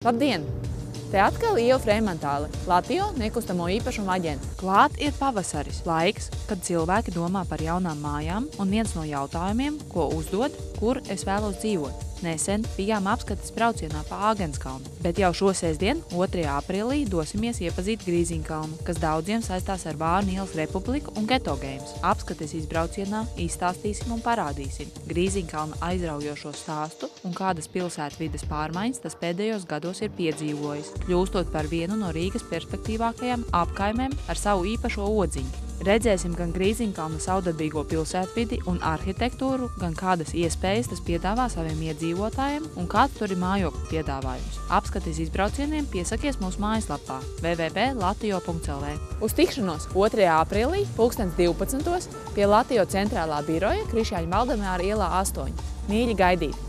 Labdien! Te atkal Ieva Freimantāle, Latio nekustamo īpašumu aģente. Klāt ir pavasaris, laiks, kad cilvēki domā par jaunām mājām, un viens no jautājumiem, ko uzdod, kur es vēlos dzīvot. Nesen bijām apskates braucienā pa Āgenskalnu, bet jau šo sestdienu, 2. aprīlī, dosimies iepazīt Grīziņkalnu, kas daudziem saistās ar Vārnu ielas republiku un Geto Games. Apskates izbraucienā izstāstīsim un parādīsim Grīziņkalna aizraujošo stāstu un kādas pilsētvides pārmaiņas tas pēdējos gados ir piedzīvojis, kļūstot par vienu no Rīgas perspektīvākajām apkaimēm ar savu īpašo odziņu. Redzēsim gan Grīziņkalna saudabīgo pilsētvidi un arhitektūru, gan kādas iespējas tas piedāvā saviem iedzīvotājiem un kāds tur ir mājokļu piedāvājums. Apskates izbraucieniem piesakies mūsu mājaslapā www.latio.lv. Uz tikšanos 2. aprīlī 12. pie Latio centrālā biroja Krišjāņa Valdemāra ielā 8. Mīļi gaidīt!